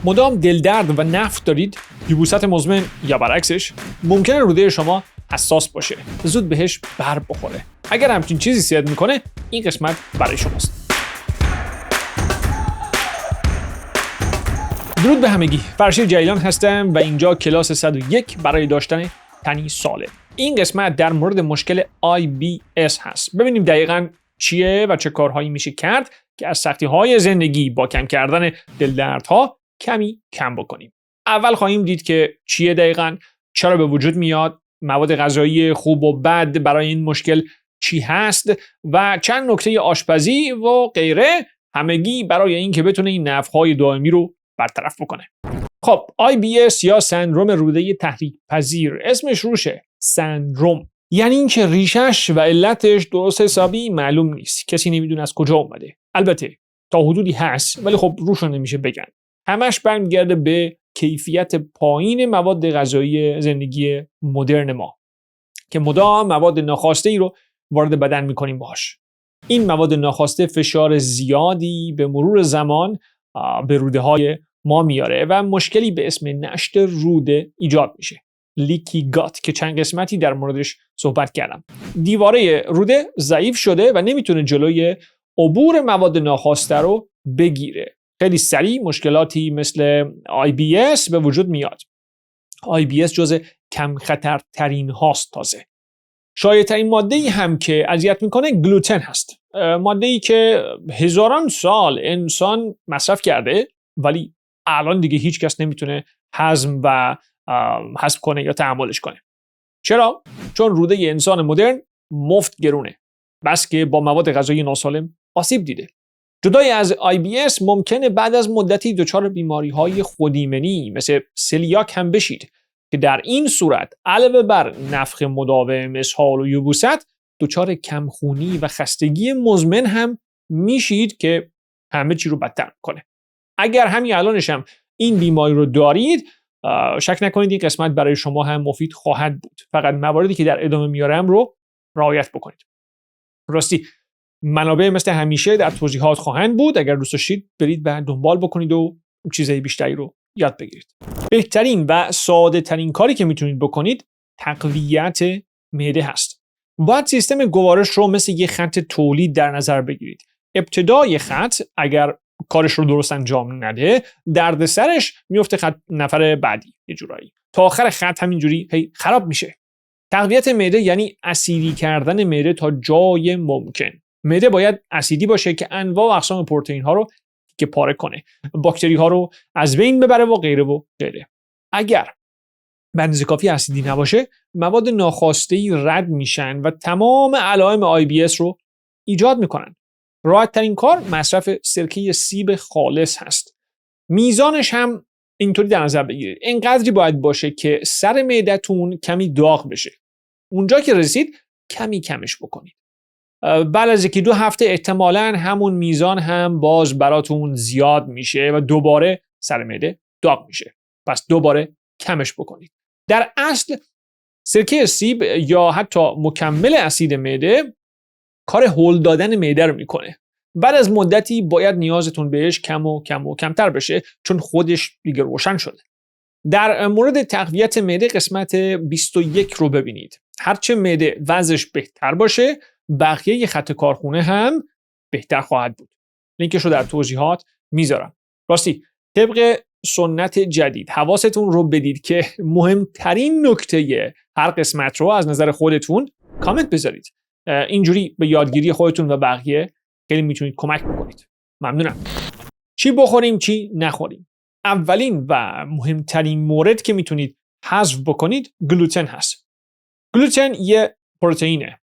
مدام دلدرد و نفت دارید، یبوست مزمن یا برعکسش، ممکنه روده شما حساس باشه، زود بهش بر بخوره. اگر همچین چیزی سیاد میکنه، این قسمت برای شماست. درود به همگی، فرشید جلیلان هستم و اینجا کلاس 101 برای داشتن تنی سالم. این قسمت در مورد مشکل IBS هست. ببینیم دقیقاً چیه و چه کارهایی میشه کرد که از سختی‌های زندگی با کم کردن دلدردها کمی کم بکنیم. اول خواهیم دید که چیه دقیقاً، چرا به وجود میاد، مواد غذایی خوب و بد برای این مشکل چی هست و چند نکته آشپزی و غیره، همگی برای این که بتونه این نفع‌های دائمی رو برطرف بکنه. خب IBS یا سندروم روده تحریک پذیر، اسمش روشه، سندروم، یعنی اینکه ریشش و علتش درست حسابی معلوم نیست، کسی نمیدونه از کجا اومده. البته تا حدودی هست ولی خب روش نمیشه بگن. همش برمیگرده به کیفیت پایین مواد غذایی زندگی مدرن ما که مدام مواد ناخواسته ای رو وارد بدن میکنیم باهاش. این مواد ناخواسته فشار زیادی به مرور زمان به روده های ما میاره و مشکلی به اسم نشت روده ایجاد میشه، لیکی گات، که چند قسمتی در موردش صحبت کردم. دیواره روده ضعیف شده و نمیتونه جلوی عبور مواد ناخواسته رو بگیره. خیلی سریع مشکلاتی مثل IBS به وجود میاد. IBS جزء کم خطرترین هاست. تازه شایع‌ترین ماده‌ای هم که اذیت میکنه گلوتن هست. ماده‌ای که هزاران سال انسان مصرف کرده ولی الان دیگه هیچ کس نمیتونه هضم و حذف کنه یا تحملش کنه. چرا؟ چون روده انسان مدرن مفت گرونه، بس که با مواد غذایی ناسالم آسیب دیده. جدای از IBS ممکنه بعد از مدتی دچار بیماری‌های خودایمنی مثل سلیاک هم بشید که در این صورت علاوه بر نفخ مداوم، اسهال و یبوست، دچار کمخونی و خستگی مزمن هم میشید که همه چی رو بدتر کنه. اگر همین الانش هم این بیماری رو دارید، شک نکنید این قسمت برای شما هم مفید خواهد بود. فقط مواردی که در ادامه میارم رو رعایت بکنید. راستی منابع مثل همیشه در توضیحات خواهند بود. اگر دوست داشتید برید و دنبال بکنید و چیزای بیشتری رو یاد بگیرید. بهترین و ساده ترین کاری که میتونید بکنید تقویت معده هست. باید سیستم گوارش رو مثل یه خط تولید در نظر بگیرید. ابتدای خط اگر کارش رو درست انجام نده، دردسرش میفته خط نفر بعدی یه جورایی، تا آخر خط همینجوری هی خراب میشه. تقویت معده یعنی اسیدی کردن معده تا جای ممکن. معده باید اسیدی باشه که انواع و اقسام پروتئین ها رو که پاره کنه، باکتری ها رو از بین ببره و غیره و غیره. اگر به اندازه کافی اسیدی نباشه، مواد ناخواسته رد میشن و تمام علائم IBS رو ایجاد میکنن. راحت ترین کار مصرف سرکه سیب خالص هست. میزانش هم اینطوری در نظر بگیرید، اینقدری باید باشه که سر معدتون کمی داغ بشه. اونجا که رسید کمی کمش بکنید. بعد از 1-2 هفته احتمالاً همون میزان هم باز براتون زیاد میشه و دوباره سر معده داغ میشه. پس دوباره کمش بکنید. در اصل سرکه سیب یا حتی مکمل اسید معده کار هول دادن معده رو میکنه. بعد از مدتی باید نیازتون بهش کم و کمتر بشه چون خودش دیگه روشن شده. در مورد تقویت معده قسمت 21 رو ببینید. هرچه معده وضعش بهتر باشه، بقیه خط کارخونه هم بهتر خواهد بود. لینکش رو در توضیحات میذارم. راستی طبق سنت جدید حواستون رو بدید که مهمترین نکته هر قسمت رو از نظر خودتون کامنت بذارید. اینجوری به یادگیری خودتون و بقیه خیلی میتونید کمک بکنید. ممنونم. چی بخوریم چی نخوریم؟ اولین و مهمترین مورد که میتونید حذف بکنید گلوتن هست. گلوتن یه پروتئینه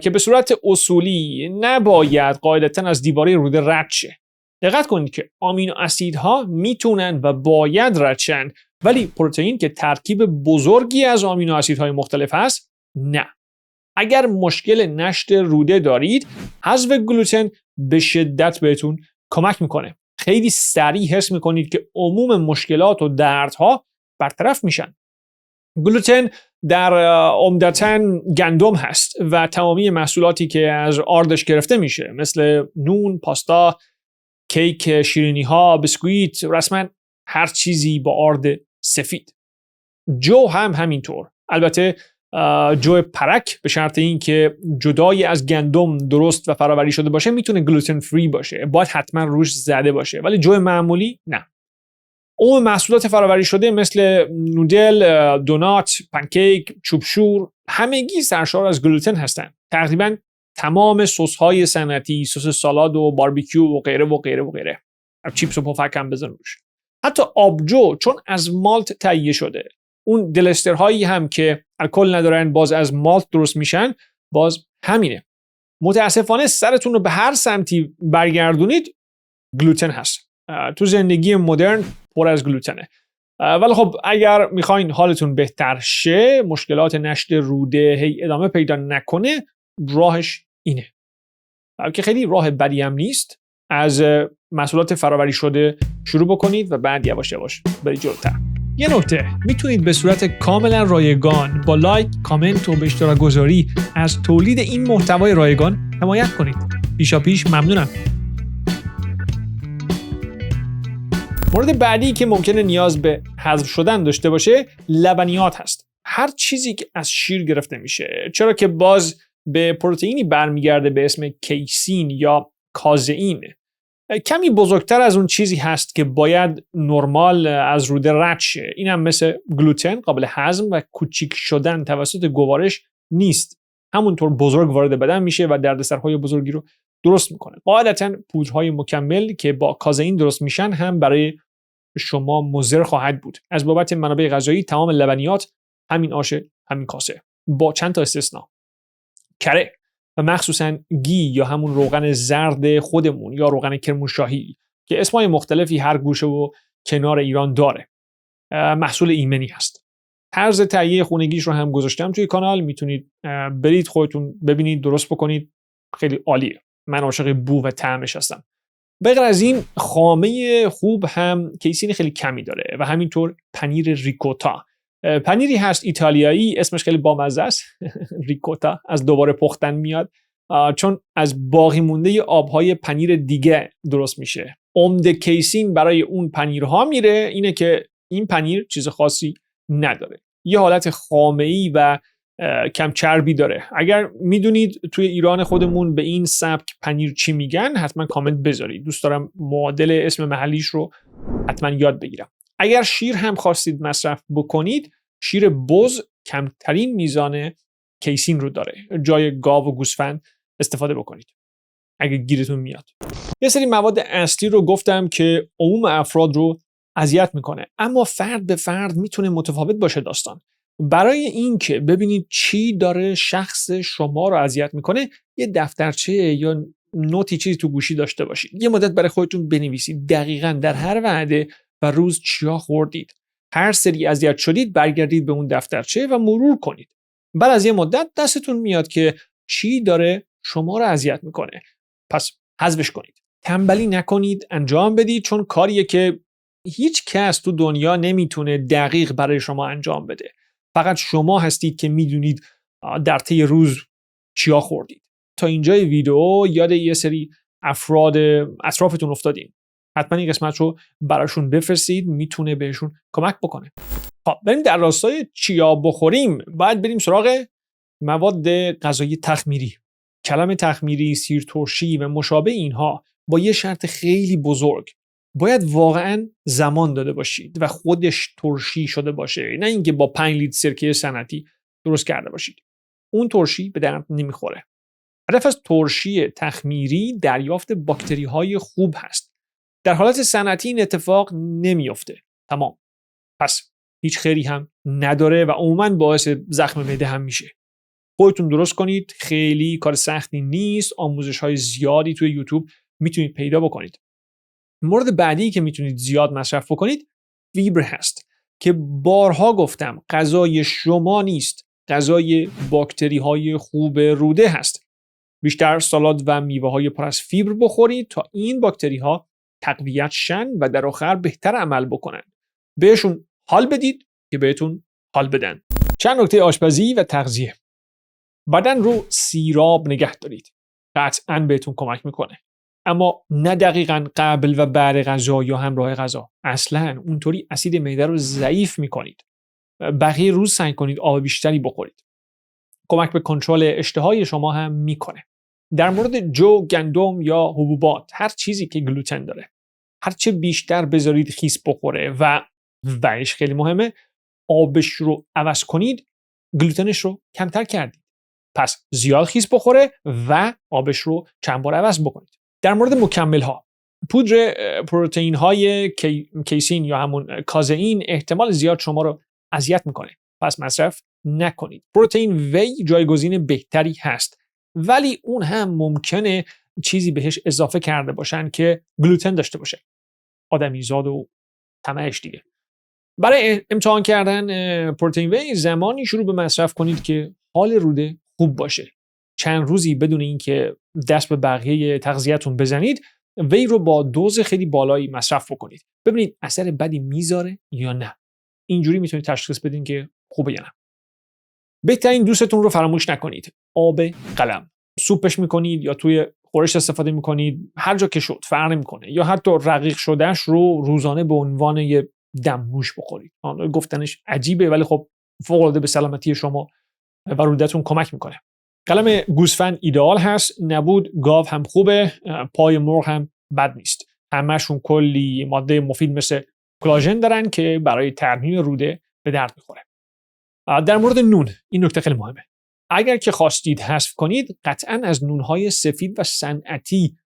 که به صورت اصولی نباید قاعدتاً از دیواره روده رد شه. دقت کنید که آمینو اسیدها میتونن و باید رد شن، ولی پروتئین که ترکیب بزرگی از آمینو اسیدهای مختلف هست نه. اگر مشکل نشت روده دارید، حذف گلوتن به شدت بهتون کمک میکنه. خیلی سریع حس میکنید که عموم مشکلات و دردها برطرف میشن. گلوتن در عمدتاً گندم هست و تمامی محصولاتی که از آردش گرفته میشه مثل نون، پاستا، کیک، شیرینی ها، بسکویت رسما هر چیزی با آرد سفید. جو هم همینطور. البته جو پرک به شرط این که جدای از گندم درست و فرآوری شده باشه میتونه گلوتن فری باشه، باید حتما روش زده باشه، ولی جو معمولی نه. عموم محصولات فرآوری شده مثل نودل، دونات، پنکیک، چوبشور همگی سرشار از گلوتن هستن. تقریبا تمام سس‌های صنعتی، سس سالاد و باربیکیو و غیره و غیره و غیره، چیپس و پفک هم بزن روش. حتی آبجو چون از مالت تهیه شده، اون دلسترهایی هم که الکل ندارن باز از مالت درست میشن، باز همینه. متاسفانه سرتون رو به هر سمتی برگردونید گلوتن هست. تو زندگی مدرن پر از گلوتنه. ولی خب اگر میخواین حالتون بهتر شه، مشکلات نشت روده هی ادامه پیدا نکنه، راهش اینه. که خیلی راه بدی هم نیست. از محصولات فرآوری شده شروع بکنید و بعد یواش یواش برید جلوتر. یه نکته، میتونید به صورت کاملا رایگان با لایک، کامنت و به اشتراک گذاری از تولید این محتوای رایگان حمایت کنید. پیشاپیش ممنونم. مورد بعدی که ممکنه نیاز به حذف شدن داشته باشه لبنیات هست. هر چیزی که از شیر گرفته میشه، چرا که باز به پروتئینی برمیگرده به اسم کیسین یا کازئین، کمی بزرگتر از اون چیزی هست که باید نرمال از روده رد شه. این هم مثل گلوتن قابل هضم و کوچیک شدن توسط گوارش نیست، همونطور بزرگ وارد بدن میشه و دردسرهای بزرگی رو درست میکنه. قاعدتاً پودرهای مکمل که با کازئین درست میشن هم برای شما مضر خواهد بود. از بابت منابع غذایی تمام لبنیات همین آشه، همین کاسه، با چند تا استثنا. کره و مخصوصاً گی یا همون روغن زرد خودمون یا روغن کرمانشاهی که اسمای مختلفی هر گوشه و کنار ایران داره، محصول ایمنی هست. طرز تهیه خونگیش رو هم گذاشتم توی کانال، میتونید برید خودتون ببینید، درست بکنید، خیلی عالیه. من عاشق بو و طعمش هستم. به غیر از این خامه خوب هم کیسین خیلی کمی داره و همینطور پنیر ریکوتا. پنیری هست ایتالیایی، اسمش خیلی بامزه است. ریکوتا از دوباره پختن میاد، چون از باقی مونده آبهای پنیر دیگه درست میشه. عمده کیسین برای اون پنیرها میره اینه که این پنیر چیز خاصی نداره، یه حالت خامه‌ای و کم چربی داره. اگر میدونید توی ایران خودمون به این سبک پنیر چی میگن حتما کامنت بذارید، دوست دارم معادل اسم محلیش رو حتما یاد بگیرم. اگر شیر هم خواستید مصرف بکنید، شیر بز کمترین میزان کیسین رو داره، جای گاو و گوسفند استفاده بکنید اگه گیرتون میاد. یه سری مواد اصلی رو گفتم که عموم افراد رو اذیت میکنه، اما فرد به فرد میتونه متفاوت باشه داستان. برای اینکه ببینید چی داره شخص شما رو اذیت میکنه، یه دفترچه یا نوتی چیزی تو گوشی داشته باشید. یه مدت برای خودتون بنویسید دقیقاً در هر وعده و روز چیا خوردید. هر سری اذیت شدید برگردید به اون دفترچه و مرور کنید. بعد از یه مدت دستتون میاد که چی داره شما رو اذیت میکنه، پس حذفش کنید. تنبلی نکنید، انجام بدید، چون کاریه که هیچ کس تو دنیا نمیتونه دقیق برای شما انجام بده. فقط شما هستید که میدونید در طی روز چیا خوردید. تا اینجای ویدیو یاد یه سری افراد اطرافتون افتادین. حتما این قسمت رو براشون بفرستید، میتونه بهشون کمک بکنه. خب بریم در راستای چیا بخوریم. باید بریم سراغ مواد غذایی تخمیری. کلمه تخمیری، سیر ترشی و مشابه اینها با یه شرط خیلی بزرگ: باید واقعاً زمان داده باشید و خودش ترشی شده باشه، نه اینکه با 5 لیتر سرکه صنعتی درست کرده باشید. اون ترشی به درد نمیخوره. هدف از ترشی تخمیری دریافت باکتری های خوب هست. در حالت صنعتی این اتفاق نمیفته. تمام. پس هیچ خیری هم نداره و عموماً باعث زخم معده هم میشه. خودتون درست کنید، خیلی کار سختی نیست. آموزش های زیادی توی یوتیوب میتونید پیدا بکنید. مورد بعدی که میتونید زیاد مصرف بکنید فیبر هست که بارها گفتم غذای شما نیست، غذای باکتری های خوب روده هست. بیشتر سالاد و میوه های پر از فیبر بخورید تا این باکتری ها تقویت شن و در آخر بهتر عمل بکنن. بهشون حال بدید که بهتون حال بدن. چند نکته آشپزی و تغذیه. بدن رو سیراب نگه دارید. قطعاً بهتون کمک میکنه. اما نه دقیقاً قبل و بعد غذا یا همراه غذا. اصلاً اونطوری اسید معده رو ضعیف می‌کنید. بقیه روز سعی کنید آب بیشتری بخورید. کمک به کنترل اشتهای شما هم میکنه. در مورد جو، گندم یا حبوبات، هر چیزی که گلوتن داره، هر چه بیشتر بذارید خیس بخوره و خیلی مهمه، آبش رو عوض کنید، گلوتنش رو کمتر کردید. پس زیاد خیس بخوره و آبش رو چند بار عوض بکنید. در مورد مکمل ها، پودر پروتئین های کیسین یا همون کازئین احتمال زیاد شما رو اذیت میکنه، پس مصرف نکنید. پروتئین وی جایگزین بهتری هست، ولی اون هم ممکنه چیزی بهش اضافه کرده باشن که گلوتن داشته باشه. آدمیزاد و طمعش دیگه. برای امتحان کردن پروتئین وی زمانی شروع به مصرف کنید که حال روده خوب باشه. چند روزی بدون اینکه دست به بقیه تغذیه‌تون بزنید، وی رو با دوز خیلی بالایی مصرف بکنید. ببینید اثر بدی میذاره یا نه. اینجوری میتونید تشخیص بدین که خوبه یا نه. بهترین دوستتون رو فراموش نکنید. آب قلم. سوپش میکنید یا توی خورش استفاده میکنید، هر جا که شد فرق نمیکنه، یا حتی رقیق شدهش رو روزانه به عنوان یه دمنوش بخورید. گفتنش عجیبه ولی خب فوق العاده به سلامتی شما و رودتون کمک میکنه. قلم گوسفند ایدئال هست، نبود گاو هم خوبه، پای مرغ هم بد نیست. همه‌شون کلی ماده مفید مثل کلاژن دارن که برای ترمیم روده به درد میخوره. در مورد نون، این نکته خیلی مهمه. اگر که خواستید حذف کنید، قطعاً از نونهای سفید و صنعتی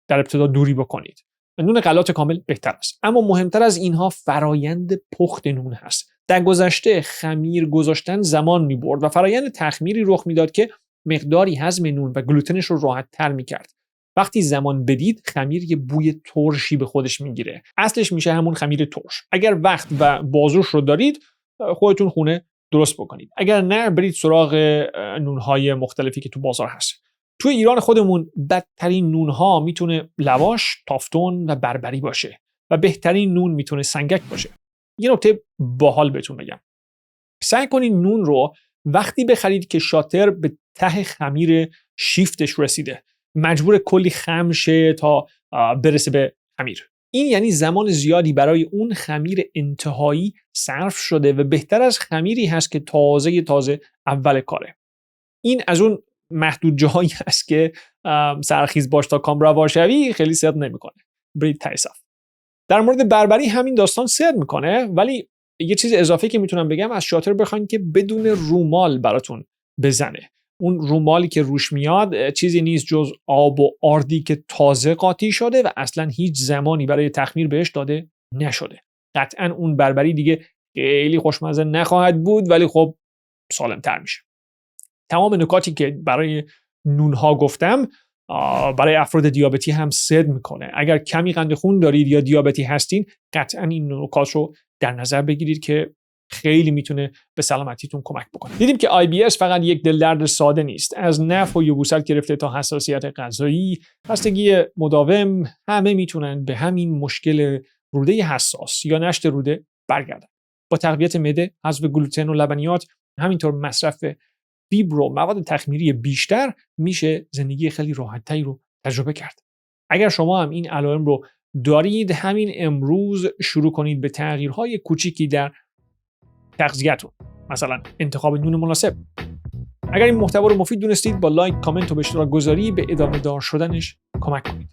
در ابتدا دوری بکنید. نون غلات کامل بهتر است، اما مهمتر از اینها فرایند پخت نون هست. در گذشته خمیر گذاشتن زمان می‌برد و فرایند تخمیری رخ میداد که مقداری هضم نون و گلوتنش رو راحت تر می‌کرد. وقتی زمان بدید، خمیر یه بوی ترشی به خودش میگیره. اصلش میشه همون خمیر ترش. اگر وقت و بازوش رو دارید، خودتون خونه درست بکنید. اگر نه، برید سراغ نونهای مختلفی که تو بازار هست. تو ایران خودمون بدترین نونها میتونه لواش، تافتون و بربری باشه و بهترین نون میتونه سنگک باشه. یه نکته باحال بهتون بگم. سعی کنید نون رو وقتی بخرید که شاتر به ته خمیر شیفتش رسیده. مجبور کلی خم شه تا برسه به خمیر. این یعنی زمان زیادی برای اون خمیر انتهایی صرف شده و بهتر از خمیری هست که تازه اول کاره. این از اون محدود جاهایی هست که سرخیز باش تا کام روا شوی خیلی صدق نمیکنه. برید ته صف. در مورد بربری همین داستان صدق میکنه، ولی یه چیز اضافه که میتونم بگم، از شاتر بخواید که بدون رومال براتون بزنه. اون رومالی که روش میاد چیزی نیست جز آب و آردی که تازه قاطی شده و اصلا هیچ زمانی برای تخمیر بهش داده نشده. قطعا اون بربری دیگه خیلی خوشمزه نخواهد بود، ولی خب سالم‌تر میشه. تمام نکاتی که برای نونها گفتم برای افراد دیابتی هم صدق میکنه. اگر کمی قند خون دارید یا دیابتی هستین، قطعا این نکات رو در نظر بگیرید که خیلی میتونه به سلامتیتون کمک بکنه. دیدیم که IBS فقط یک دلدرد ساده نیست. از نف و یبوست گرفته تا حساسیت غذایی، خستگی مداوم، همه میتونن به همین مشکل روده حساس یا نشت روده برگردن. با تقویت معده، حذف گلوتن و لبنیات، همینطور مصرف فیبر و مواد تخمیری بیشتر، میشه زندگی خیلی راحت‌تری رو تجربه کرد. اگر شما هم این علائم رو دارید، همین امروز شروع کنید به تغییرهای کوچیکی در تغذیه‌تون. مثلا انتخاب نون مناسب. اگر این محتوا رو مفید دونستید، با لایک، کامنت و به اشتراک گذاری به ادامه دار شدنش کمک کنید.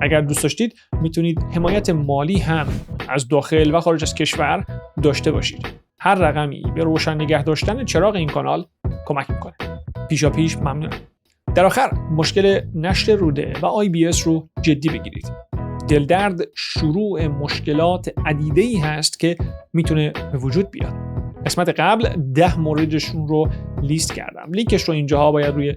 اگر دوست داشتید میتونید حمایت مالی هم از داخل و خارج از کشور داشته باشید. هر رقمی به روشن نگه داشتن چراغ این کانال کمک میکنه. پیشاپیش ممنونم. در آخر، مشکل نشت روده و IBS رو جدی بگیرید. دلدرد شروع مشکلات عدیده‌ای هست که میتونه به وجود بیاد. قسمت قبل 10 موردشون رو لیست کردم. لینکش رو اینجاها باید روی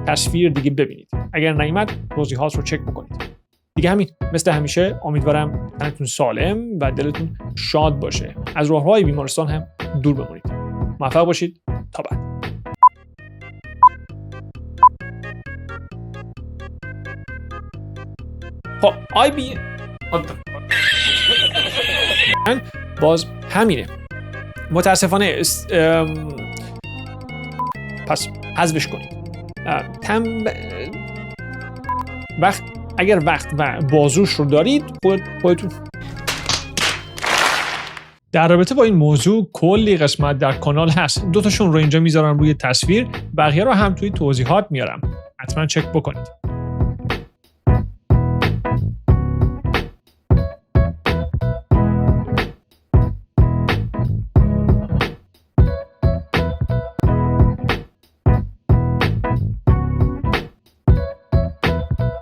تصویر دیگه ببینید. اگر نیامد توضیحات رو چک بکنید. دیگه همین، مثل همیشه امیدوارم تنتون سالم و دلتون شاد باشه. از راههای بیمارستان هم دور بمونید. موفق باشید. تا بعد. خب باز همینه. متاسفانه پس حذفش کنید. وقت اگر وقت و بازوش رو دارید خودتون. در رابطه با این موضوع کلی قسمت در کانال هست. 2 تاشون رو اینجا میذارم روی تصویر، بقیه رو هم توی توضیحات میارم. حتما چک بکنید.